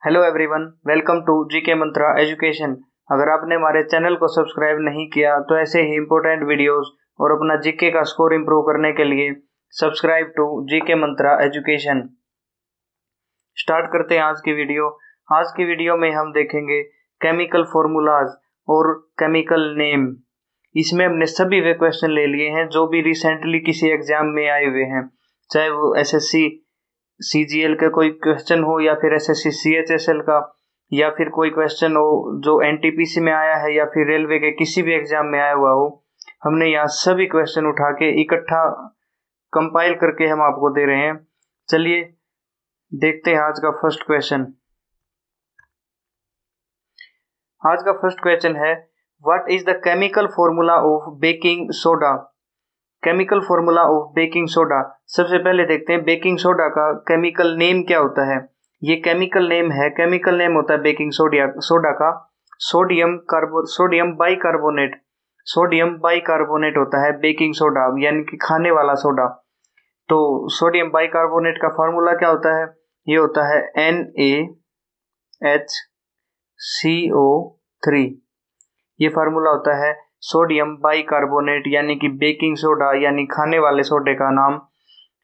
Hello everyone, welcome to GK Mantra education. अगर आपने हमारे चैनल को सब्सक्राइब नहीं किया तो ऐसे ही इम्पोर्टेंट वीडियोस और अपना जीके का स्कोर इंप्रूव करने के लिए subscribe to GK Mantra education. Start करते हैं आज की वीडियो। आज की वीडियो में हम देखेंगे केमिकल फॉर्मूलाज और केमिकल नेम। इसमें हमने सभी वे क्वेश्चन ले लिए हैं जो भी रिसेंटली किसी एग्जाम में आए हुए हैं, चाहे वो एसएससी सीजीएल का कोई क्वेश्चन हो या फिर एसएससी सीएचएसएल का, या फिर कोई क्वेश्चन हो जो एनटीपीसी में आया है या फिर रेलवे के किसी भी एग्जाम में आया हुआ हो। हमने यहाँ सभी क्वेश्चन उठा के इकट्ठा कंपाइल करके हम आपको दे रहे हैं। चलिए देखते हैं आज का फर्स्ट क्वेश्चन। आज का फर्स्ट क्वेश्चन है, what is the chemical formula of baking soda. Chemical formula of baking soda. सबसे पहले देखते हैं बेकिंग सोडा का केमिकल नेम क्या होता है। ये केमिकल नेम है, केमिकल नेम होता है बेकिंग सोडा का सोडियम बाइकार्बोनेट। सोडियम बाइकार्बोनेट होता है बेकिंग सोडा, यानी कि खाने वाला सोडा। तो सोडियम बाइकार्बोनेट का फार्मूला क्या होता है? ये होता है NaHCO3। ये फार्मूला होता है सोडियम बाइकार्बोनेट, यानी कि बेकिंग सोडा यानी खाने वाले सोडे का नाम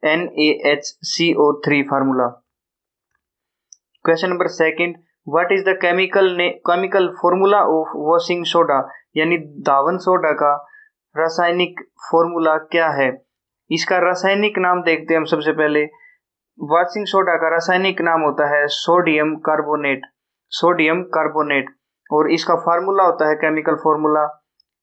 NaHCO3 formula. Question number second, what is the chemical formula of washing soda, यानी धावन सोडा का रासायनिक फॉर्मूला क्या है। इसका रासायनिक नाम देखते हैं हम सबसे पहले। वॉशिंग सोडा का रासायनिक नाम होता है सोडियम कार्बोनेट, और इसका फार्मूला होता है chemical formula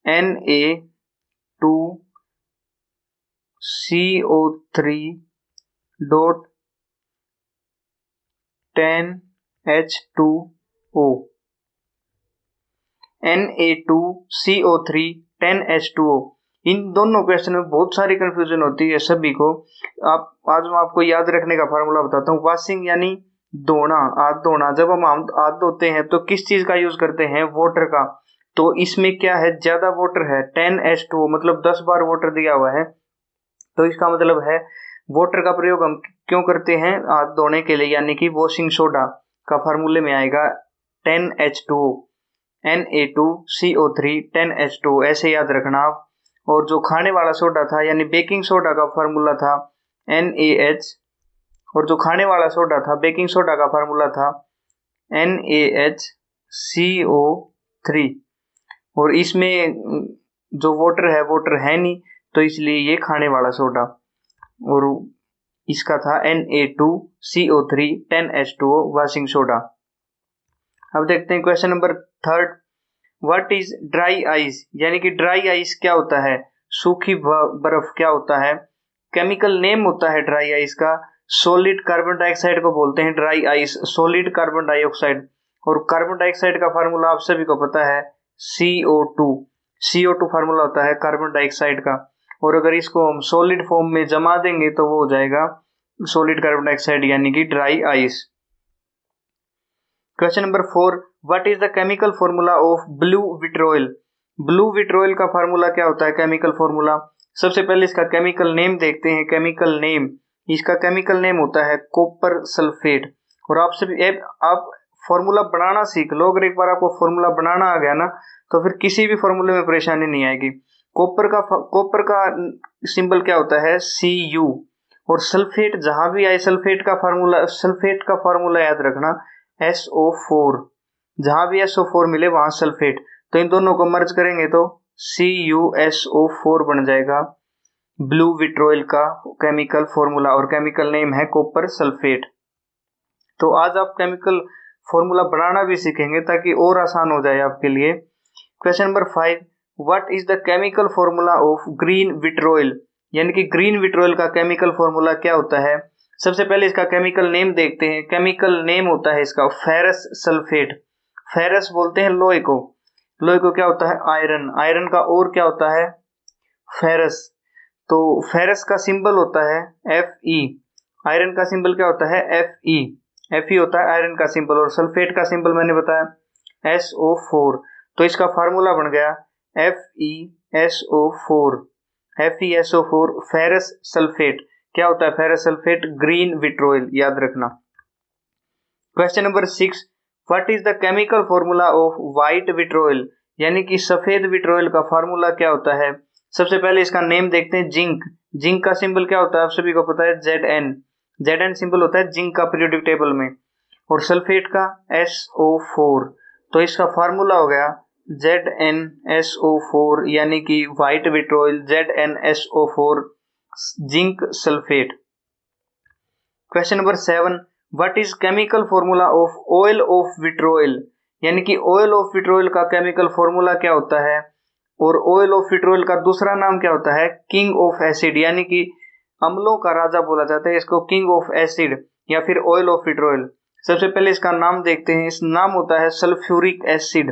Na2CO3.10H2O। Na2CO3 10H2O। इन दोनों क्वेश्चन में बहुत सारी कंफ्यूजन होती है सभी को। आज मैं आपको याद रखने का फार्मूला बताता हूँ। वॉशिंग यानी धोना, हाथ धोना। जब हम हाथ धोते हैं तो किस चीज का यूज करते हैं? वाटर का। तो इसमें क्या है, ज्यादा वाटर है, 10H2O मतलब 10 बार वाटर दिया हुआ है। तो इसका मतलब है वाटर का प्रयोग हम क्यों करते हैं? हाथ धोने के लिए, यानी कि वॉशिंग सोडा का फार्मूले में आएगा 10H2O, Na2CO3 10H2O, ऐसे याद रखना आप। और जो खाने वाला सोडा था यानी बेकिंग सोडा का फार्मूला था NaH, और जो खाने वाला सोडा था बेकिंग सोडा का फार्मूला था NaHCO3। और इसमें जो वाटर है नहीं, तो इसलिए ये खाने वाला सोडा, और इसका था Na2CO3 10H2O वॉशिंग सोडा। अब देखते हैं question number third, what is dry ice, यानी कि ड्राई आइस क्या होता है? सूखी बर्फ क्या होता है? केमिकल नेम होता है ड्राई आइस का सॉलिड कार्बन डाइऑक्साइड को बोलते हैं dry ice, solid carbon dioxide. और कार्बन डाइऑक्साइड का फार्मूला आप सभी को पता है CO2 फार्मूला होता है कार्बन डाइऑक्साइड का। और अगर इसको हम सॉलिड फॉर्म में जमा देंगे तो वो हो जाएगा सॉलिड कार्बन डाइऑक्साइड, यानी कि dry ice. Question number 4, what is the chemical formula of blue vitriol. Blue vitriol का फार्मूला क्या होता है? Chemical formula. सबसे पहले इसका केमिकल नेम देखते हैं। केमिकल नेम, इसका केमिकल नेम होता है कॉपर सल्फेट। और आप फॉर्मूला बनाना सीख लो। अगर एक बार आपको फॉर्मूला बनाना आ गया ना, तो फिर किसी भी फॉर्मूले में परेशानी नहीं आएगी। कॉपर का सिंबल क्या होता है? Cu। और सल्फेट जहां भी आए, सल्फेट का फार्मूला याद रखना SO4। जहां भी SO4 मिले वहां सल्फेट। तो इन दोनों को मर्ज करेंगे तो CuSO4 बन जाएगा ब्लू विट्रोल का केमिकल फॉर्मूला, और केमिकल नेम है कॉपर सल्फेट। तो आज आप केमिकल फॉर्मूला बनाना भी सीखेंगे ताकि और आसान हो जाए आपके लिए। Question number 5, what is the chemical formula of green vitriol, यानी कि ग्रीन विट्रोल का केमिकल फॉर्मूला क्या होता है? सबसे पहले इसका केमिकल नेम देखते हैं। केमिकल नेम होता है इसका फेरस सल्फेट। फेरस बोलते हैं लोहे को। लोहे को क्या होता है? आयरन। आयरन का और क्या होता है? फेरस। तो फेरस का सिंबल होता है Fe। आयरन का सिंबल क्या होता है? Fe होता है आयरन का सिंबल। और सल्फेट का सिंबल मैंने बताया SO4। तो इसका फार्मूला बन गया FeSO4 फेरस सल्फेट। क्या होता है फेरस सल्फेट? ग्रीन विट्रोल, याद रखना। Question number 6, what is the chemical formula of white vitriol, यानी कि सफेद विट्रोइल का फार्मूला क्या होता है। सबसे पहले इसका नेम देखते हैं, जिंक। जिंक का सिंबल क्या होता है, आप सभी को पता है, Zn। Zn सिंबल होता है जिंक का पीरियोडिक टेबल में, और सल्फेट का SO4। तो इसका फार्मूला हो गया ZnSO4, यानी कि white vitriol ZnSO4 zinc sulphate. Question number 7, what is chemical formula of oil of vitriol, यानी कि ऑयल ऑफ विट्रोइल का केमिकल फॉर्मूला क्या होता है, और ऑयल ऑफ विट्रोइल का दूसरा नाम क्या होता है, किंग ऑफ एसिड, यानी कि अम्लों का राजा बोला जाता है इसको, किंग ऑफ एसिड या फिर ऑयल ऑफ विट्रोइल। सबसे पहले इसका नाम देखते हैं, इस नाम होता है सल्फ्यूरिक एसिड।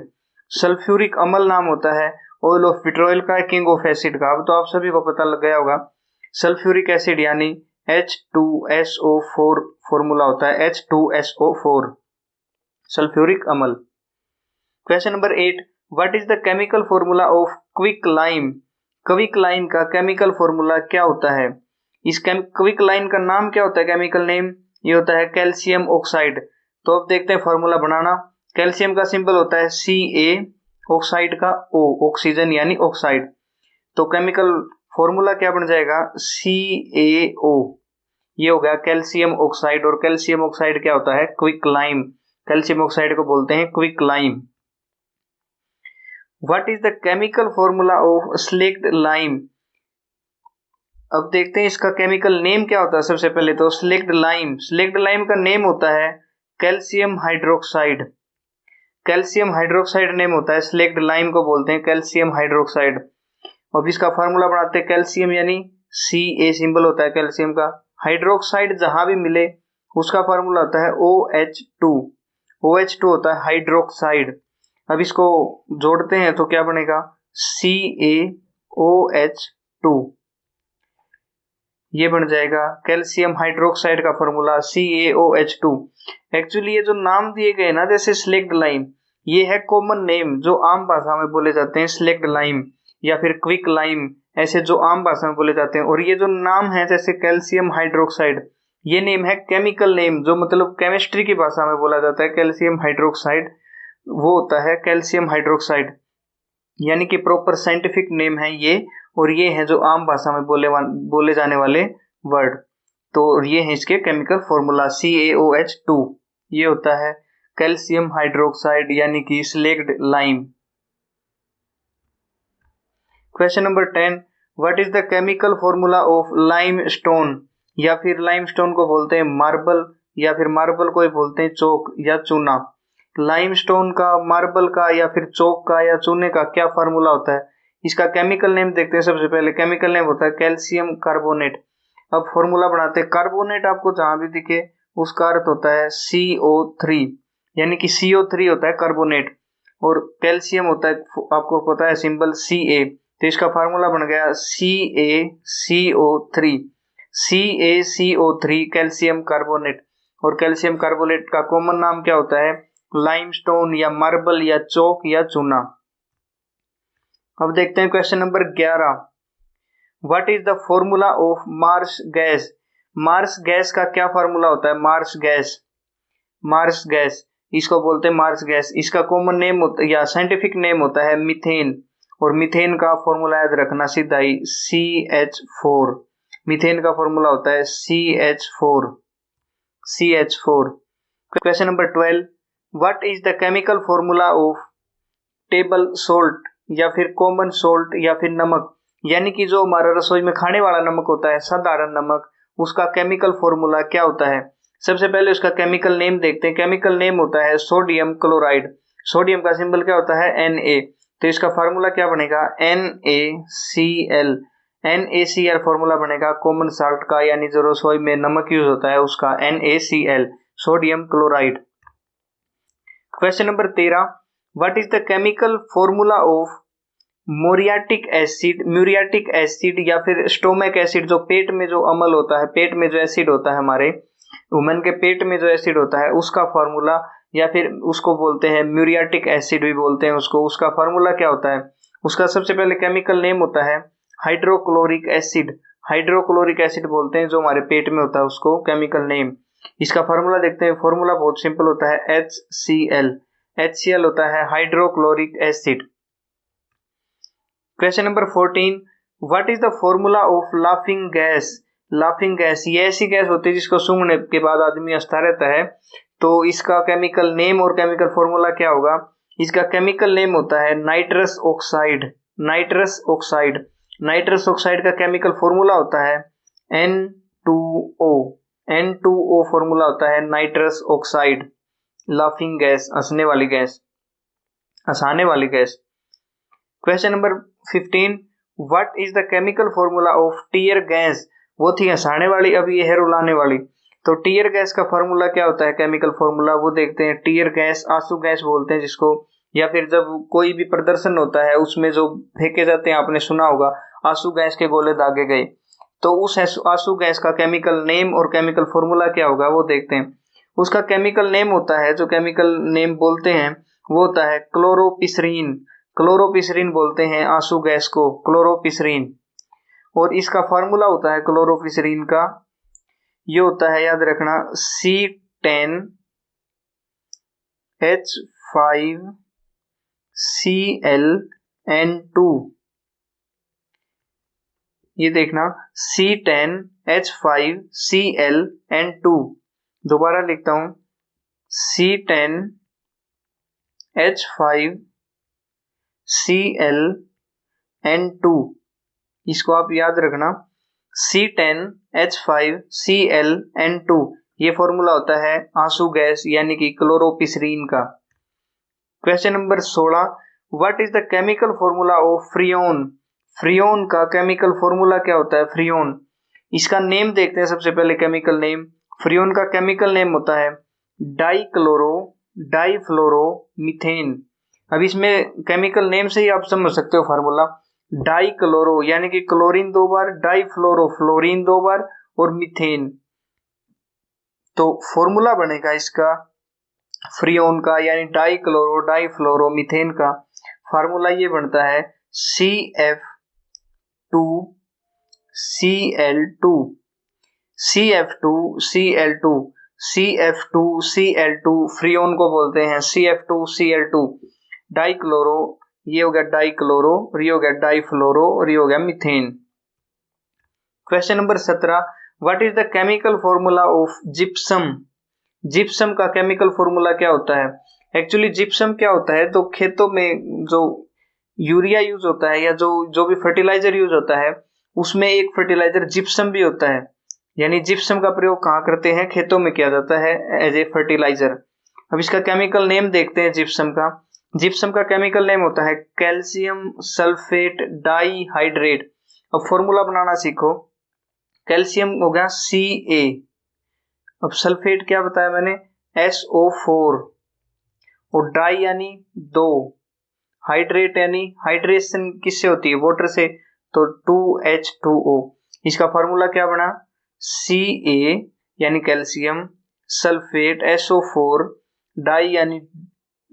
सल्फ्यूरिक अम्ल नाम होता है ऑयल ऑफ विट्रोइल का, किंग ऑफ एसिड का। अब तो आप सभी को पता लग गया होगा, सल्फ्यूरिक एसिड यानी H2SO4 फॉर्मूला होता है, H2SO4 सल्फ्यूरिक अम्ल। Question number 8, what is the chemical formula of quick lime, quick lime का केमिकल फॉर्मूला क्या होता है। इस क्विक लाइम का नाम क्या होता है, केमिकल नेम, ये होता है कैल्शियम ऑक्साइड। तो अब देखते हैं फॉर्मूला बनाना। कैल्शियम का सिंबल होता है Ca, ऑक्साइड का O, ऑक्सीजन यानी ऑक्साइड। तो केमिकल फॉर्मूला क्या बन जाएगा, CaO। ये हो गया कैल्शियम ऑक्साइड, और कैल्शियम ऑक्साइड क्या होता है, क्विक लाइम। कैल्शियम ऑक्साइड को बोलते हैं quick lime. What is the chemical formula of slaked lime, अब देखते हैं इसका केमिकल नेम क्या होता है। सबसे पहले तो स्लेक्ड लाइम का नेम होता है calcium hydroxide. Calcium hydroxide name होता है, स्लेक्ड लाइम को बोलते हैं कैल्शियम हाइड्रोक्साइड। अब इसका फार्मूला बनाते हैं, कैल्शियम यानी Ca सिंबल होता है कैल्शियम का, हाइड्रोक्साइड जहां भी मिले उसका फार्मूला होता है OH2। OH2 होता है हाइड्रोक्साइड। अब इसको जोड़ते हैं तो क्या बनेगा, CaOH2, ये बन जाएगा कैल्शियम हाइड्रोक्साइड का फार्मूला CaOH2। एक्चुअली ये जो नाम दिए गए ना, जैसे स्लेक्ड लाइम, ये है कॉमन नेम जो आम भाषा में बोले जाते हैं, स्लेक्ड लाइम या फिर क्विक लाइम, ऐसे जो आम भाषा में बोले जाते हैं। और ये जो नाम है जैसे कैल्शियम हाइड्रोक्साइड, ये नेम है केमिकल नेम, जो मतलब केमिस्ट्री की भाषा में बोला जाता है कैल्शियम हाइड्रोक्साइड, वो होता है कैल्शियम हाइड्रोक्साइड, यानी कि प्रॉपर साइंटिफिक नेम है ये। और ये है जो आम भाषा में बोले जाने वाले वर्ड। तो ये है इसके केमिकल फॉर्मूला CaOH2, ये होता है कैल्शियम हाइड्रोक्साइड यानी कि slaked lime. Question number 10, what is the chemical formula of limestone, या फिर लाइमस्टोन को बोलते हैं मार्बल, या फिर मार्बल को बोलते हैं चौक या चूना। लाइमस्टोन का, मार्बल का या फिर चौक का या चूने का क्या फार्मूला होता है, इसका केमिकल नेम देखते हैं। सबसे पहले केमिकल नेम होता है कैल्शियम कार्बोनेट। अब फॉर्मूला बनाते हैं, कार्बोनेट आपको जहां भी दिखे उसका अर्थ होता है CO3, यानी कि CO3 होता है कार्बोनेट, और कैल्शियम होता है, आपको पता है सिंबल Ca। तो इसका फार्मूला बन गया CaCO3, CaCO3 कैल्शियम कार्बोनेट। और कैल्शियम कार्बोनेट का कॉमन नाम क्या होता है, लाइमस्टोन या मार्बल या चौक या चूना। अब देखते हैं question number 11, what is the formula of marsh gas. Marsh gas का क्या फार्मूला होता है, मार्स गैस इसको बोलते हैं मार्स गैस। इसका कॉमन नेम या साइंटिफिक नेम होता है मीथेन, और मीथेन का फॉर्मूला याद रखना सीधा ही CH4। मीथेन का फॉर्मूला होता है CH4। Question number 12, what is the chemical formula of table salt या फिर कॉमन सॉल्ट या फिर नमक, यानी कि जो हमारा रसोई में खाने वाला नमक होता है, साधारण नमक, उसका केमिकल फॉर्मूला क्या होता है। सबसे पहले उसका केमिकल नेम देखते हैं। केमिकल नेम होता है सोडियम क्लोराइड। सोडियम का सिंबल क्या होता है Na। तो इसका फार्मूला क्या बनेगा, NaCl फार्मूला बनेगा कॉमन साल्ट का, यानी जो रसोई में नमक यूज होता है उसका, NaCl sodium chloride. Question number 13, what is the chemical formula of muriatic acid या फिर स्टोमक एसिड, जो पेट में जो अम्ल होता है, पेट में जो एसिड होता है, हमारे वुमेन के पेट में जो एसिड होता है उसका फार्मूला, या फिर उसको बोलते हैं म्यूरियाटिक एसिड भी बोलते हैं उसको। उसका फार्मूला क्या होता है, उसका सबसे पहले केमिकल नेम होता है हाइड्रोक्लोरिक एसिड। हाइड्रोक्लोरिक एसिड बोलते हैं जो हमारे पेट में होता है उसको केमिकल नेम। इसका फार्मूला देखते हैं। फार्मूला बहुत सिंपल होता है, HCl। HCl होता है hydrochloric acid. Question number 14, what is the formula of laughing gas? Laughing gas ये ऐसी गैस होती है जिसको सूंघने के बाद आदमी हंसता रहता है। तो इसका केमिकल नेम और केमिकल फॉर्मूला क्या होगा? इसका केमिकल नेम होता है nitrous oxide. Nitrous oxide. Nitrous oxide का केमिकल फॉर्मूला होता है N2O। N2O फॉर्मूला होता है नाइट्रस ऑक्साइड। लाफिंग गैस, हंसने वाली गैस, हंसाने वाली gas. Question number 15, what is the chemical formula of tear gas? वो थी हंसाने वाली, अब ये है रुलाने वाली। तो टीयर गैस का फॉर्मूला क्या होता है? केमिकल फॉर्मूला वो देखते हैं। टीयर गैस, आंसू गैस बोलते हैं जिसको, या फिर जब कोई भी प्रदर्शन होता है उसमें जो फेंके जाते हैं, आपने सुना होगा आंसू गैस के गोले दागे गए, तो उस आंसू गैस का केमिकल नेम और केमिकल फॉर्मूला क्या होगा वो देखते हैं। उसका केमिकल नेम होता है, जो केमिकल नेम बोलते हैं वो होता है क्लोरोपिसरीन। क्लोरोपिसरीन बोलते हैं आंसू गैस को, क्लोरोपिसरीन। और इसका फार्मूला होता है क्लोरोपिसरीन का, ये होता है, याद रखना, C10H5Cl N2। ये देखना, C10H5Cl N2। दोबारा लिखता हूं, C10H5Cl N2। इसको आप याद रखना, C10H5Cl N2। ये फॉर्मूला होता है आंसू गैस यानी कि क्लोरोपिसरीन का। Question number 16, what is the chemical formula of Freon? Freon का केमिकल फॉर्मूला क्या होता है? फ्रियोन, इसका नेम देखते हैं सबसे पहले। केमिकल नेम, फ्रियोन का केमिकल नेम होता है डाइफ्लोरोमीथेन। अब इसमें केमिकल नेम से ही आप समझ सकते हो फार्मूला। डाइक्लोरो यानी कि क्लोरीन 2 बार, डाइफ्लोरो फ्लोरीन 2 बार, और मीथेन। तो फॉर्मूला बनेगा इसका फ्रियोन का यानी डाइक्लोरो डाइफ्लोरो मीथेन का फार्मूला ये बनता है CF2Cl2। CF2Cl2 फ्रियोन को बोलते हैं CF2Cl2। डाइक्लोरो, ये हो गया डाइक्लोरो, और ये हो गया डाइफ्लोरो, और ये हो गया methane. Question number 17, what is the chemical formula of gypsum? Gypsum का केमिकल फॉर्मूला क्या होता है? एक्चुअली जिप्सम क्या होता है, तो खेतों में जो यूरिया यूज होता है या जो भी फर्टिलाइजर यूज होता है, उसमें एक फर्टिलाइजर जिप्सम भी होता है। यानी जिप्सम का प्रयोग कहाँ करते हैं? खेतों में किया जाता है एज ए फर्टिलाइजर। अब इसका केमिकल नेम देखते हैं जिप्सम का। जिप्सम का केमिकल नेम होता है कैल्शियम सल्फेट डाइहाइड्रेट। अब फॉर्मूला बनाना सीखो। कैल्शियम हो गया Ca, अब सल्फेट क्या बताया मैंने? SO4, और डाई यानी 2, हाइड्रेट यानी हाइड्रेशन किससे होती है? वाटर से, तो 2H2O। इसका फॉर्मूला क्या बना? Ca यानी कैल्शियम, सल्फेट SO4, डाई यानी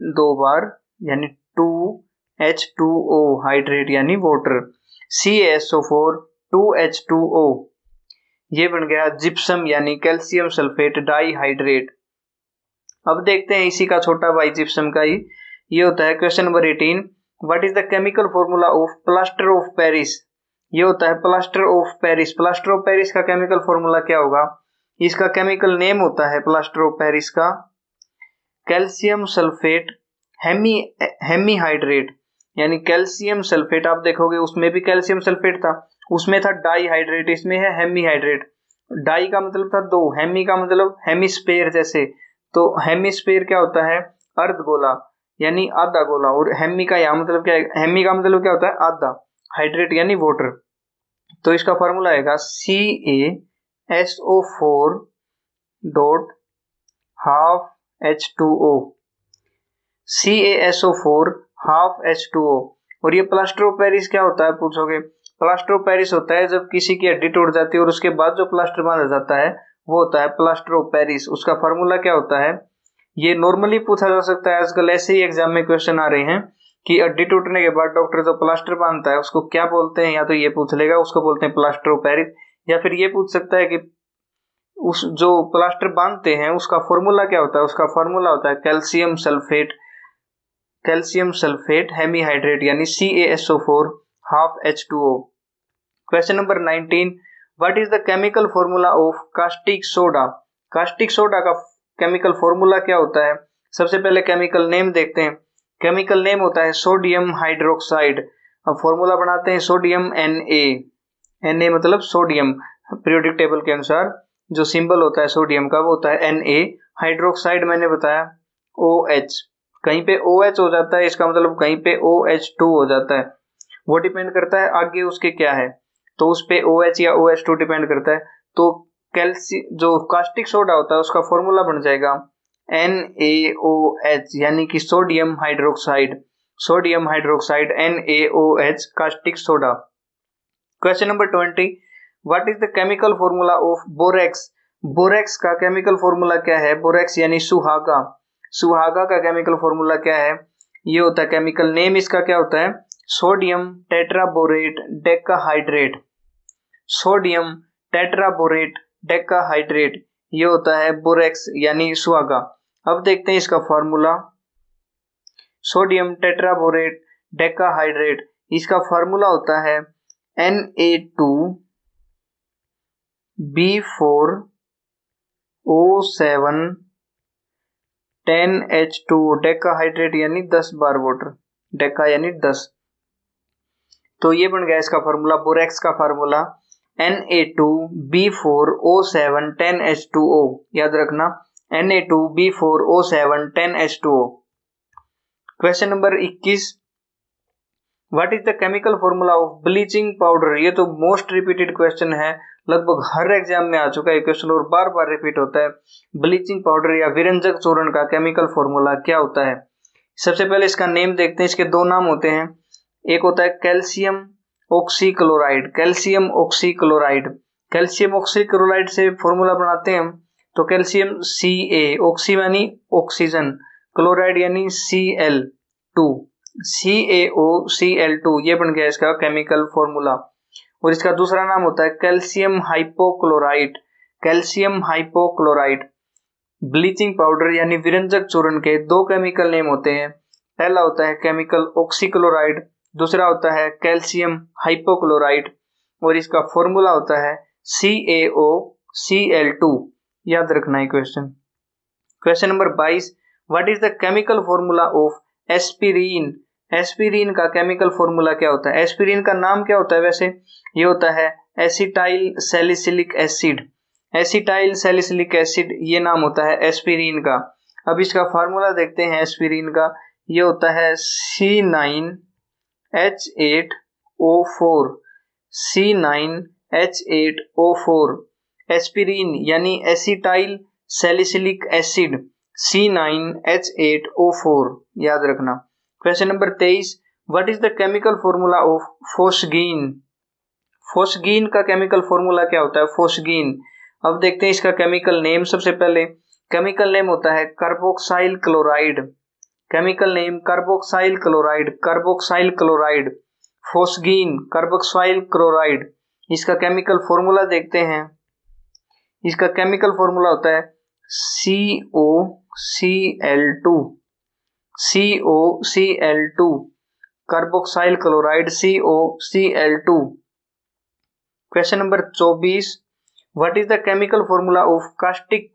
2 बार यानी 2H2O, हाइड्रेट यानी वाटर, CaSO4 2H2O। ये बन गया जिप्सम यानी कैल्शियम सल्फेट डाइहाइड्रेट। अब देखते हैं इसी का छोटा भाई जिप्सम का ही, ये होता है question number 18, what is the chemical formula of plaster of Paris? ये होता है plaster of Paris. Plaster of Paris का केमिकल फॉर्मूला क्या होगा? इसका केमिकल नेम होता है प्लास्टर ऑफ पेरिस का कैल्शियम सल्फेट हेमीहाइड्रेट, यानी कैल्शियम सल्फेट। आप देखोगे उसमें भी कैल्शियम सल्फेट था, उसमें था डाइहाइड्रेट, इसमें है हेमीहाइड्रेट। डाई का मतलब था 2, हेमी का मतलब हेमिस्फेयर जैसे, तो हेमिस्फेयर क्या होता है? अर्धगोला यानी आधा गोला, और हेमी का यहाँ मतलब क्या है? हेमी का मतलब क्या होता है? आधा, हाइड्रेट यानी वाटर। तो इसका फॉर्मूला आएगा CaSO4 dot half H2O, CaSO4 half H2O। और ये प्लास्टर ऑफ पेरिस क्या होता है पूछोगे? प्लास्टर ऑफ पेरिस होता है जब किसी की हड्डी टूट जाती है और उसके बाद जो प्लास्टर बांधा जाता है वो होता है प्लास्टर ऑफ पेरिस। उसका फॉर्मूला क्या होता है? ये नॉर्मली पूछा जा सकता है, आजकल ऐसे ही एग्जाम में क्वेश्चन आ रहे हैं कि हड्डी टूटने के बाद डॉक्टर जो प्लास्टर बांधता है उसको क्या बोलते हैं, या तो ये पूछ लेगा उसको बोलते हैं प्लास्टर ऑफ पेरिस, या फिर ये पूछ सकता है कि उस जो प्लास्टर बांधते हैं उसका फॉर्मूला क्या होता है? उसका फॉर्मूला होता है कैल्शियम सल्फेट हेमीहाइड्रेट यानी CaSO4 half H2O। Question number 19, what is the chemical formula of caustic soda? Caustic soda का केमिकल फॉर्मूला क्या होता है? सबसे पहले केमिकल नेम देखते हैं। केमिकल नेम होता है सोडियम हाइड्रोक्साइड। अब फॉर्मूला बनाते हैं सोडियम Na मतलब सोडियम। पीरियोडिक टेबल के अनुसार जो सिंबल होता है सोडियम का वो होता है Na। हाइड्रोक्साइड मैंने बताया OH, कहीं पे OH हो जाता है, इसका मतलब कहीं पे OH2 हो जाता है। वो डिपेंड करता है आगे उसके क्या है, तो उस पे OH या OH2 डिपेंड करता है। तो जो कास्टिक सोडा होता है उसका फॉर्मूला बन जाएगा NaOH यानी कि sodium hydroxide NaOH caustic soda. Question number 20, what is the chemical formula of borax? Borax का केमिकल फॉर्मूला क्या है? बोरेक्स यानी सुहागा का केमिकल फॉर्मूला क्या है? ये होता है केमिकल नेम इसका क्या होता है? Sodium tetraborate decahydrate. Sodium tetraborate decahydrate ये होता है बोरेक्स यानी सुहागा। अब देखते हैं इसका फॉर्मूला। सोडियम टेट्राबोरेट डेकाहाइड्रेट, इसका फॉर्मूला होता है Na2B4O7 10H2 डेकाहाइड्रेट यानी 10 बार वाटर, डेका यानी 10। तो ये बन गया इसका फॉर्मूला, बोरेक्स का फॉर्मूला Na2B4O7 10H2O। याद रखना Na2B4O7 10H2O। Question number 21, what is the chemical formula of bleaching powder? ये तो मोस्ट रिपीटेड क्वेश्चन है, लगभग हर एग्जाम में आ चुका है क्वेश्चन और बार बार रिपीट होता है। ब्लीचिंग पाउडर या विरंजक चूर्ण का केमिकल फॉर्मूला क्या होता है? सबसे पहले इसका नेम देखते हैं। इसके दो नाम होते हैं, एक होता है कैल्शियम ऑक्सीक्लोराइड। कैल्शियम ऑक्सीक्लोराइड से फॉर्मूला बनाते हैं हम, तो कैल्शियम Ca, ऑक्सी यानी ऑक्सीजन, क्लोराइड यानी Cl2, CaOCl2 ये बन गया इसका केमिकल फॉर्मूला। और इसका दूसरा नाम होता है कैल्शियम हाइपोक्लोराइट। ब्लीचिंग पाउडर यानी विरंजक चूर्ण के दो केमिकल नेम होते हैं, पहला होता है केमिकल ऑक्सीक्लोराइड, दूसरा होता है कैल्शियम हाइपोक्लोराइट और इसका फॉर्मूला होता है CaOCl2। याद रखना है question. Question number 22, what is the chemical formula of aspirin? Aspirin का केमिकल फॉर्मूला क्या होता है? एस्पिरिन का नाम क्या होता है वैसे? ये होता है एसिटाइल सैलिसिलिक एसिड, ये नाम होता है एस्पिरिन का। अब इसका फार्मूला देखते हैं एस्पिरिन का, ये होता है C9H8O4 एस्पिरिन यानी एसिटाइल सैलिसिलिक एसिड C9H8O4 याद रखना। Question number 23, what is the chemical formula of phosgene? Phosgene का केमिकल फॉर्मूला क्या होता है? फोस्गीन, अब देखते हैं इसका केमिकल नेम। सबसे पहले केमिकल नेम होता है कार्बोक्साइल क्लोराइड। फोस्गीन कार्बोक्साइल क्लोराइड, इसका केमिकल फॉर्मूला देखते हैं। इसका केमिकल फॉर्मूला होता है COCl2 carboxyl chloride COCl2। Question number 24, what is the chemical formula of caustic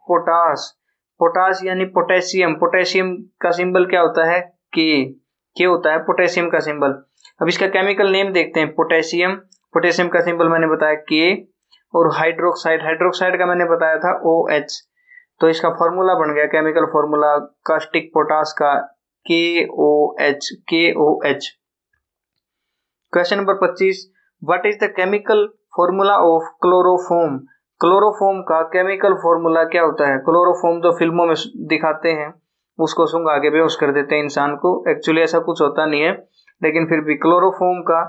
potash यानी पोटेशियम का सिंबल क्या होता है? के होता है पोटेशियम का सिंबल। अब इसका केमिकल नेम देखते हैं। पोटेशियम का सिंबल मैंने बताया के, और हाइड्रोक्साइड का मैंने बताया था OH। तो इसका फॉर्मूला बन गया केमिकल फॉर्मूला कास्टिक पोटास का KOH। Question number 25, what is the chemical formula of chloroform का केमिकल फॉर्मूला क्या होता है? क्लोरोफॉर्म जो फिल्मों में दिखाते हैं उसको सूंघ आगे बेहोश कर देते हैं इंसान को, एक्चुअली ऐसा कुछ होता नहीं है, लेकिन फिर भी क्लोरोफॉर्म का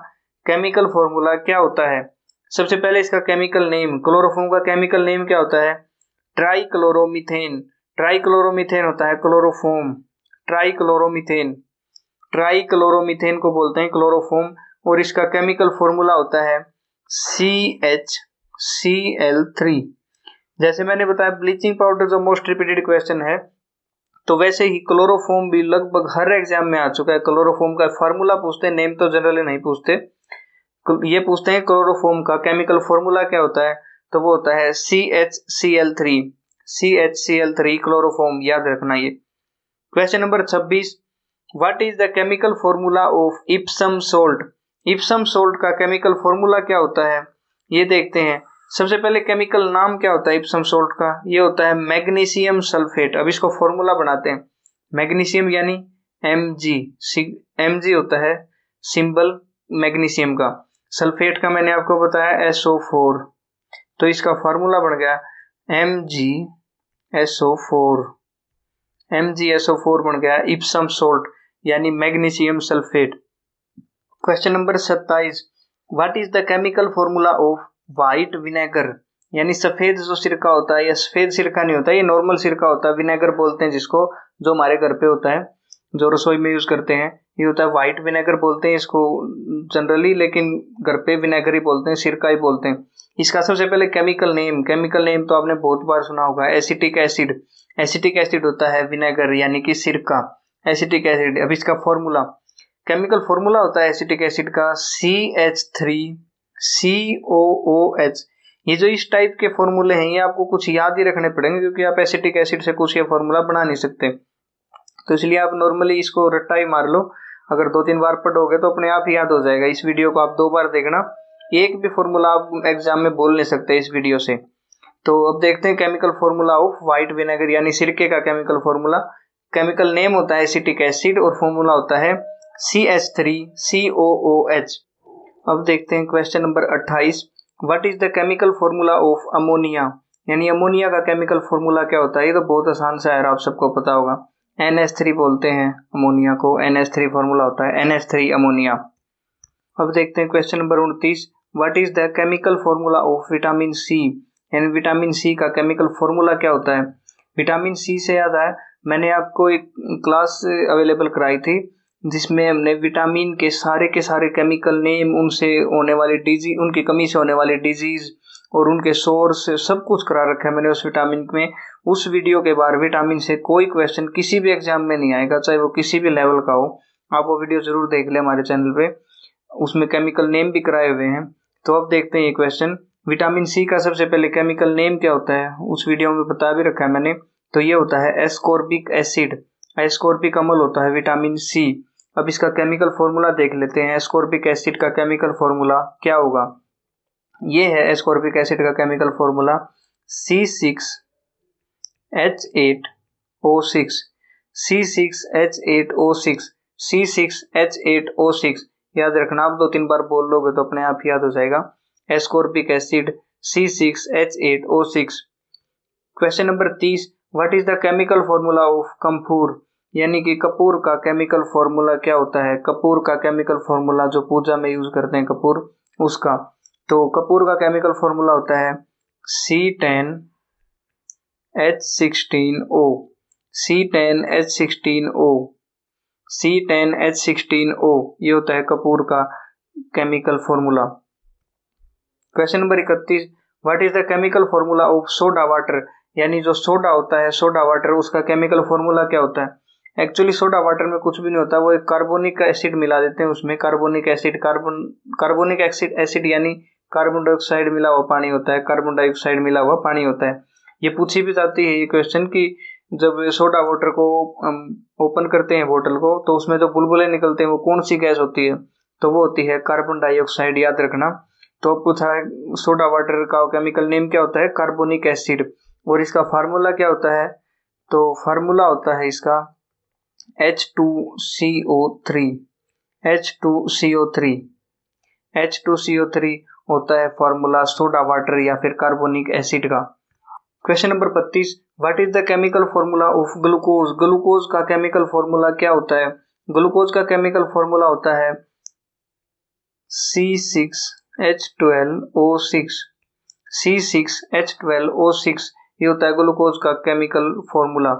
केमिकल फॉर्मूला क्या होता है? सबसे पहले इसका केमिकल नेम, क्लोरोफॉर्म का केमिकल नेम क्या होता है? ट्राइक्लोरोमीथेन होता है क्लोरोफॉर्म। ट्राइक्लोरोमीथेन को बोलते हैं क्लोरोफॉर्म, और इसका केमिकल फॉर्मूला होता है CHCl3। जैसे मैंने बताया ब्लीचिंग पाउडर जो मोस्ट रिपीटेड क्वेश्चन है, तो वैसे ही क्लोरोफॉर्म भी लगभग हर एग्जाम में आ चुका है। क्लोरोफॉर्म का फार्मूला पूछते हैं, नेम तो जनरली नहीं पूछते। ये पूछते हैं क्लोरोफॉर्म का केमिकल फॉर्मूला क्या होता है, तो वो होता है CHCl3। CHCl3 क्लोरोफॉर्म, याद रखना ये। Question number 26, what is the chemical formula of Epson salt. Epson salt का केमिकल फॉर्मूला क्या होता है, ये देखते हैं। सबसे पहले केमिकल नाम क्या होता है इप्सम सोल्ट का, ये होता है मैग्नीशियम सल्फेट। अब इसको फॉर्मूला बनाते हैं। मैग्नीशियम यानी Mg, Mg होता है सिंबल मैग्नीशियम का। सल्फेट का मैंने आपको बताया SO4, तो इसका फार्मूला बन गया MgSO4। MgSO4 बन गया इप्सम सोल्ट यानी magnesium sulphate. Question number 27, what is the chemical formula of white vinegar, यानी सफेद जो सिरका होता है, या सफेद सिरका नहीं होता, ये नॉर्मल सिरका होता है, विनेगर बोलते हैं जिसको, जो हमारे घर पे होता है, जो रसोई में यूज करते हैं, ये होता है व्हाइट विनेगर बोलते हैं इसको जनरली, लेकिन घर पे विनेगर ही बोलते हैं, सिरका ही बोलते हैं। इसका सबसे पहले केमिकल नेम तो आपने बहुत बार सुना होगा, एसिटिक एसिड। एसिटिक एसिड होता है विनेगर यानी कि सिरका, एसिटिक एसिड। अब इसका फॉर्मूला, केमिकल फॉर्मूला होता है एसिटिक एसिड का CH3COOH। ये जो इस टाइप के फॉर्मूले हैं, ये आपको कुछ याद ही रखने पड़ेंगे, क्योंकि आप एसिटिक एसिड से कुछ ये फॉर्मूला बना नहीं सकते, तो इसलिए आप नॉर्मली इसको रट्टा ही मार लो। अगर 2-3 बार पढ़ोगे तो अपने आप ही याद हो जाएगा। इस वीडियो को आप 2 बार देखना, एक भी फॉर्मूला आप एग्जाम में बोल नहीं सकते इस वीडियो से। तो अब देखते हैं chemical formula of white vinegar यानी सिरके का केमिकल फॉर्मूला। केमिकल नेम होता है एसिटिक एसिड और फॉर्मूला होता है CH3COOH। अब देखते हैं question number 28, what is the chemical formula of ammonia, यानी अमोनिया का केमिकल फॉर्मूला क्या होता है। ये तो बहुत आसान सा है, आप सबको पता होगा, NH3 बोलते हैं अमोनिया को, NH3 फॉर्मूला होता है NH3 अमोनिया। अब देखते हैं question number 29, what is the chemical formula of vitamin C, यानी विटामिन सी का केमिकल फॉर्मूला क्या होता है। विटामिन सी से याद आया, मैंने आपको एक क्लास अवेलेबल कराई थी जिसमें हमने विटामिन के सारे केमिकल नेम, उनसे होने वाली डिजीज, उनकी कमी से होने वाली डिजीज और उनके सोर्स, सब कुछ करा रखा है मैंने उस विटामिन में। उस वीडियो के बाद विटामिन से कोई क्वेश्चन किसी भी एग्जाम में नहीं आएगा, चाहे वो किसी भी लेवल का हो। आप वो वीडियो जरूर देख लें हमारे चैनल पे, उसमें केमिकल नेम भी कराए हुए हैं। तो अब देखते हैं ये क्वेश्चन, विटामिन सी का सबसे पहले केमिकल नेम क्या होता है, उस वीडियो में बता भी रखा है मैंने। तो ये होता है एस्कॉर्बिक एसिड, एस्कॉर्बिक अम्ल होता है विटामिन सी। अब इसका केमिकल फॉर्मूला देख लेते हैं, एस्कॉर्बिक एसिड का केमिकल फॉर्मूला क्या होगा। ये है एस्कॉर्बिक एसिड का chemical formula C6H8O6, C6H8O6, C6H8O6। याद रखना, आप 2-3 बार बोल लोगे तो अपने आप याद हो जाएगा। Ascorbic acid C6H8O6। Question number 30, what is the chemical formula of camphor, यानी कि कपूर का केमिकल फॉर्मूला क्या होता है। कपूर का केमिकल फॉर्मूला जो पूजा में यूज करते हैं कपूर, उसका, तो कपूर का केमिकल फॉर्मूला होता है C10H16O, C10H16O, C10H16O, ये होता है कपूर का chemical formula. Question number 31, what is the chemical formula of soda water, यानी जो सोडा होता है, सोडा वाटर, उसका केमिकल फॉर्मूला क्या होता है। एक्चुअली सोडा वाटर में कुछ भी नहीं होता, वो एक कार्बोनिक एसिड मिला देते हैं उसमें, कार्बोनिक एसिड, कार्बोनिक एसिड यानी कार्बन डाइऑक्साइड मिला हुआ पानी होता है, कार्बन डाइऑक्साइड मिला हुआ पानी होता है। ये पूछी भी जाती है ये क्वेश्चन कि जब सोडा वाटर को ओपन करते हैं बोतल को, तो उसमें जो बुलबुले निकलते हैं वो कौन सी गैस होती है, तो वो होती है कार्बन डाइऑक्साइड, याद रखना। तो अब पूछा है सोडा वाटर का केमिकल नेम क्या होता है, कार्बोनिक एसिड, और इसका फार्मूला क्या होता है, तो फार्मूला होता है इसका H2CO3, H2CO3, H2CO3 होता है फार्मूला सोडा वाटर या फिर कार्बोनिक एसिड का। Question number 32, what is the chemical formula of glucose, glucose का केमिकल फॉर्मूला क्या होता है। ग्लूकोज का केमिकल फॉर्मूला होता है C6H12O6, C6H12O6, ये होता है ग्लूकोज का chemical formula.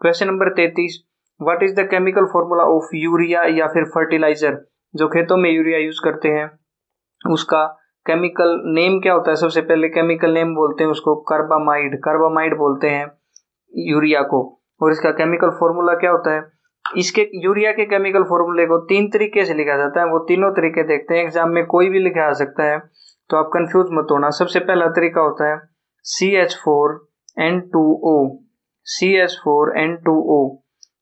Question number 33, what is the chemical formula of urea या फिर फर्टिलाइजर, जो खेतों में यूरिया यूज करते हैं उसका केमिकल नेम क्या होता है? सबसे पहले केमिकल नेम बोलते हैं उसको कार्बामाइड, कार्बामाइड बोलते हैं यूरिया को। और इसका केमिकल फॉर्मूला क्या होता है? इसके यूरिया के केमिकल फॉर्मूले को 3 तरीके से लिखा जाता है, वो तीनों तरीके देखते हैं। एग्जाम में कोई भी लिखा आ सकता है, तो आप कंफ्यूज मत होना। सबसे पहला तरीका होता है CH4N2O, CH4N2O।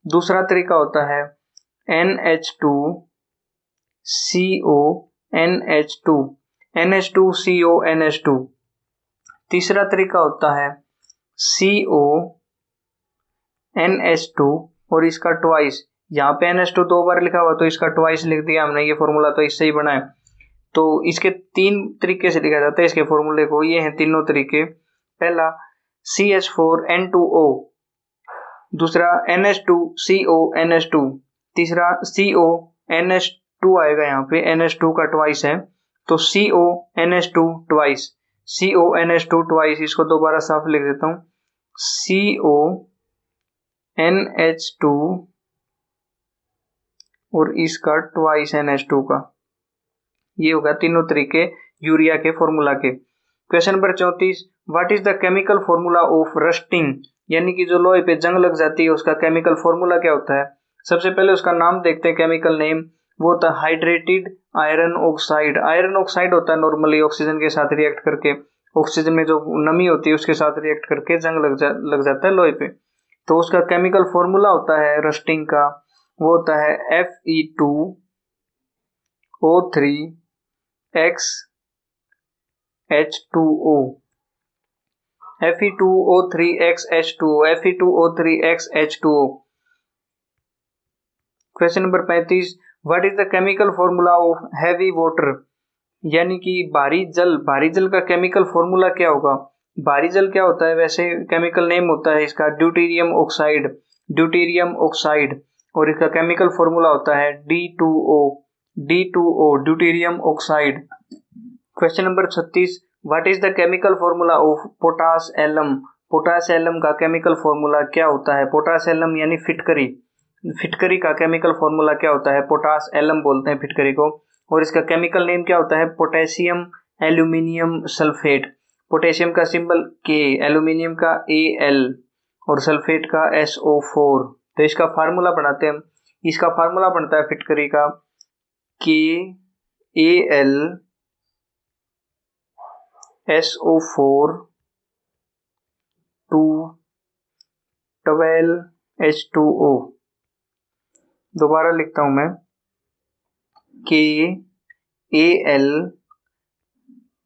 दूसरा तरीका होता है NH2CONH2, NH2CONH2। तीसरा तरीका होता है CONH2 और इसका ट्वाइस। यहाँ पे NH2 दो बार लिखा हुआ तो इसका ट्वाइस लिख दिया हमने, ये फॉर्मूला तो इससे ही बना है। तो इसके 3 तरीके से लिखा जाता है इसके फॉर्मूले को, ये हैं तीनों तरीके। पहला CH4N2O, दूसरा NH2CONH2, तीसरा CONH2 आएगा, यहाँ पे NH2 का ट्वाइस है तो CONH2 ट्वाइस, CONH2 ट्वाइस। इसको दोबारा साफ लिख देता हूँ, CONH2 और इसका ट्वाइस NH2 का। ये होगा तीनों तरीके यूरिया के फॉर्मूला के। Question number 34, what is the chemical formula of rusting, यानी कि जो लोहे पे जंग लग जाती है उसका केमिकल फॉर्मूला क्या होता है? सबसे पहले उसका नाम देखते हैं, केमिकल नेम। वो होता है hydrated iron oxide. Iron oxide होता है नॉर्मली ऑक्सीजन के साथ रिएक्ट करके, ऑक्सीजन में जो नमी होती है उसके साथ रिएक्ट करके जंग लग जाता है लोहे पे। तो उसका केमिकल फॉर्मूला होता है रस्टिंग का, वो होता है Fe2O3XH2O, Fe2O3XH2O, Fe2O3XH2O। Question number 35, what is the chemical formula of heavy water, यानी कि भारी जल। भारी जल का केमिकल फॉर्मूला क्या होगा? भारी जल क्या होता है? वैसे केमिकल नेम होता है इसका ड्यूटेरियम ऑक्साइड, ड्यूटेरियम ऑक्साइड। और इसका केमिकल फॉर्मूला होता है D2O, D2O, deuterium oxide. Question number 36, what is the chemical formula of potash alum. Potash alum का केमिकल फॉर्मूला क्या होता है? पोटास एलम यानी फिटकरी, फिटकरी का केमिकल फॉर्मूला क्या होता है? पोटास एलम बोलते हैं फिटकरी को। और इसका केमिकल नेम क्या होता है? Potassium aluminium sulphate. पोटेशियम का सिंबल K, एल्यूमिनियम का Al और सल्फेट का SO4। तो इसका फार्मूला बनाते हैं हम। इसका फार्मूला बनता है फिटकरी का KAlSO4 2 12H2O। दोबारा लिखता हूं मैं, KAl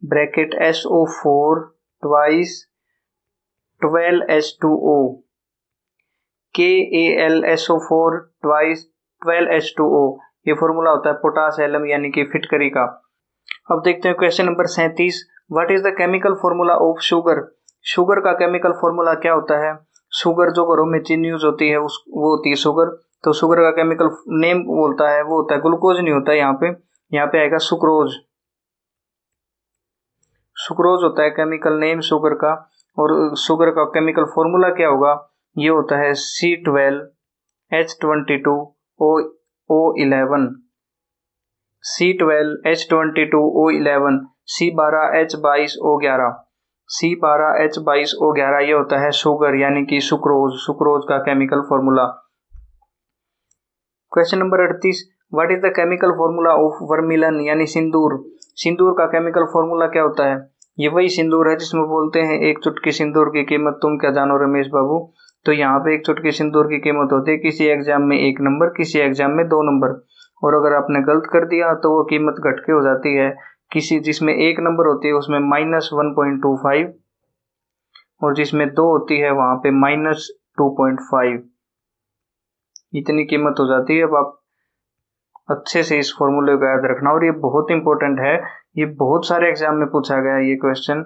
bracket SO4 twice 12H2O, KAlSO4 twice 12H2O। ये फॉर्मूला होता है पोटास एलम यानी कि फिटकरी का। अब देखते हैं question number 37, what is the chemical formula of sugar. Sugar का केमिकल फॉर्मूला क्या होता है? शुगर जो घरों में चीनी यूज होती है वो होती है शुगर। तो शुगर का केमिकल नेम बोलता है, वो होता है, ग्लूकोज नहीं होता है यहाँ पे आएगा सुक्रोज। सुक्रोज होता है केमिकल नेम शुगर का। और शुगर का केमिकल फॉर्मूला क्या होगा? ये होता है C12H22O11, C12H22O11, C12H22O11, C12H22O11। ये होता है शुगर यानी कि सुक्रोज, सुक्रोज का chemical formula. Question number 38, what is the chemical formula of vermilion यानी सिंदूर। सिंदूर का केमिकल फॉर्मूला क्या होता है? ये वही सिंदूर है जिसमें बोलते हैं एक चुटकी सिंदूर की कीमत तुम क्या जानो रमेश बाबू। तो यहाँ पे एक चुटकी सिंदूर की कीमत होती है किसी एग्जाम में 1 नंबर, किसी एग्जाम में 2 नंबर। और अगर आपने गलत कर दिया तो वो कीमत घट के हो जाती है, किसी जिसमें 1 नंबर होती है उसमें -1.25 और जिसमें 2 होती है वहां पे -2.5, इतनी कीमत हो जाती है। अब आप अच्छे से इस फॉर्मूले को याद रखना, और ये बहुत इंपॉर्टेंट है, ये बहुत सारे एग्जाम में पूछा गया है ये क्वेश्चन।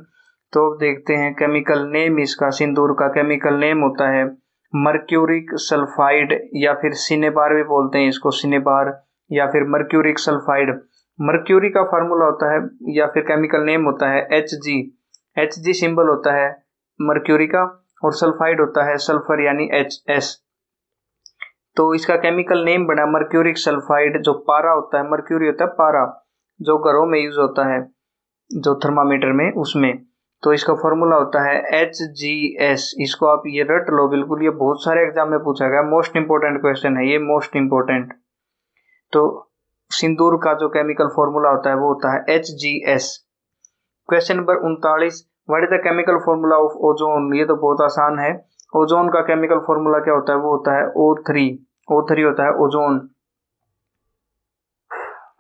तो अब देखते हैं केमिकल नेम। इसका सिंदूर का केमिकल नेम होता है मर्क्यूरिक सल्फाइड, या फिर सिनेबार भी बोलते हैं इसको, सिनेबार या फिर मर्क्यूरिक सल्फाइड। मर्क्यूरी का फार्मूला होता है या फिर केमिकल नेम होता है Hg। Hg सिंबल होता है मर्क्यूरी का, और सल्फाइड होता है सल्फर यानी HS। तो इसका केमिकल नेम बना मर्क्यूरिक सल्फाइड। जो पारा होता है, मर्क्यूरी होता है पारा, जो घरों में यूज होता है, जो थर्मामीटर में उसमें, तो इसका फॉर्मूला होता है HGS। इसको आप ये रट लो बिल्कुल, ये बहुत सारे एग्जाम में पूछा गया, मोस्ट इंपोर्टेंट क्वेश्चन है ये, मोस्ट इंपोर्टेंट। तो सिंदूर का जो केमिकल फॉर्मूला होता है वो होता है HGS। Question number 39, what is the chemical formula of ozone. ये तो बहुत आसान है, ओजोन का केमिकल फॉर्मूला क्या होता है, वो होता है O3। O3 होता है ozone.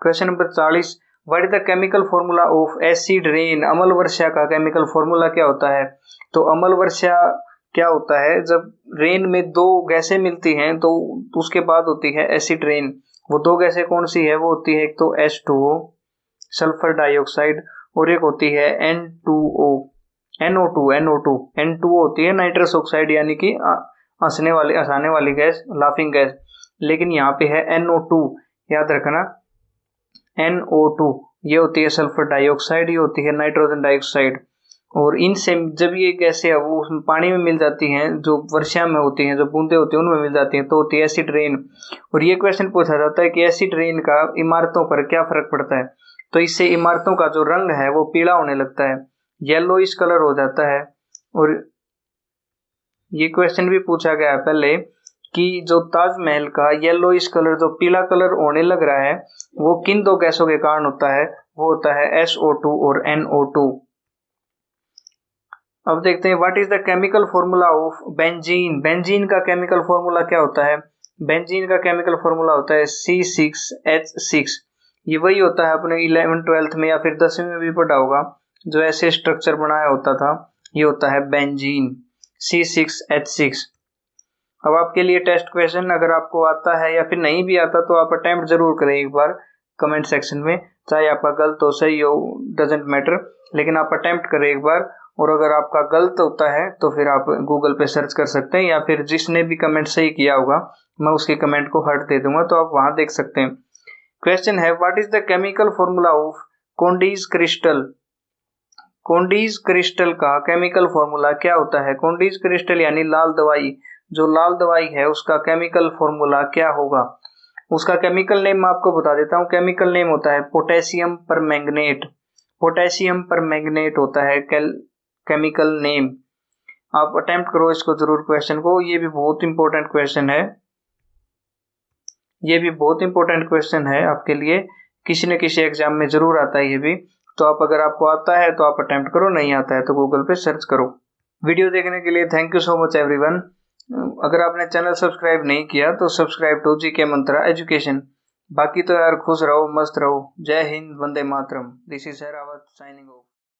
Question number 40, what is the chemical formula of acid rain. अम्ल वर्षा का केमिकल फॉर्मूला क्या होता है। तो अम्ल वर्षा क्या होता है, जब रेन में दो गैसें मिलती हैं तो उसके बाद होती है एसिड रेन। वो दो गैसें कौन सी है, वो होती है एक तो H2O सल्फर डाइऑक्साइड, और एक होती है NO2 होती है नाइट्रस ऑक्साइड, यानी कि हंसाने वाली गैस, लाफिंग गैस। लेकिन यहाँ पे है NO2, याद रखना NO2 ये होती है सल्फर डाइऑक्साइड, ये होती है नाइट्रोजन डाइऑक्साइड। और इनसे जब ये गैसें है वो उसमें पानी में मिल जाती हैं, जो वर्षा में होती हैं, जो बूंदे होती हैं उनमें मिल जाती हैं, तो होती है एसिड रेन। और ये क्वेश्चन पूछा जाता है कि एसिड रेन का इमारतों पर क्या फर्क पड़ता है। तो इससे इमारतों का जो रंग है वो पीला होने लगता है, येलोइश कलर हो जाता है। और ये क्वेश्चन भी पूछा गया है पहले कि जो ताजमहल का येलोइश कलर, जो पीला कलर होने लग रहा है, वो किन दो गैसों के कारण होता है, वो होता है SO2 और NO2। अब देखते हैं what is the chemical formula of benzene. Benzene का केमिकल फॉर्मूला क्या होता है। बेंजीन का केमिकल फॉर्मूला होता है C6H6। ये वही होता है, अपने 11th 12th में या फिर 10वीं में भी पढ़ा होगा, जो ऐसे स्ट्रक्चर बनाया होता था, ये होता है बेंजीन, C6H6। अब आपके लिए टेस्ट क्वेश्चन, अगर आपको आता है या फिर नहीं भी आता तो आप अटेम्प्ट जरूर करें एक बार कमेंट सेक्शन में, चाहे आपका गलत हो सही हो डजेंट मैटर, लेकिन आप अटेम्प्ट करें एक बार। और अगर आपका गलत होता है तो फिर आप गूगल पे सर्च कर सकते हैं, या फिर जिसने भी कमेंट सही किया होगा मैं उसके कमेंट को हट दे दूंगा, तो आप वहां देख सकते हैं। क्वेश्चन है what is the chemical formula of Condy's crystal. Condy's crystal का केमिकल फॉर्मूला क्या होता है। कोंडीज क्रिस्टल यानी लाल दवाई, जो लाल दवाई है उसका केमिकल फॉर्मूला क्या होगा। उसका केमिकल नेम मैं आपको बता देता हूँ। केमिकल नेम होता है पोटेशियम परमैंगनेट। पोटेशियम परमैंगनेट होता है केमिकल नेम। आप अटेम्प्ट करो इसको जरूर क्वेश्चन को, ये भी बहुत इंपॉर्टेंट क्वेश्चन है, ये भी बहुत इंपॉर्टेंट क्वेश्चन है आपके लिए, किसी न किसी एग्जाम में जरूर आता है ये भी। तो आप अगर आपको आता है तो आप अटेम्प्ट करो, नहीं आता है तो गूगल पे सर्च करो। वीडियो देखने के लिए thank you so much everyone. अगर आपने चैनल सब्सक्राइब नहीं किया तो subscribe to GK Mantra education. बाकी तो यार खुश रहो, मस्त रहो। जय हिंद, वंदे मातरम। This is Sehrawat signing of.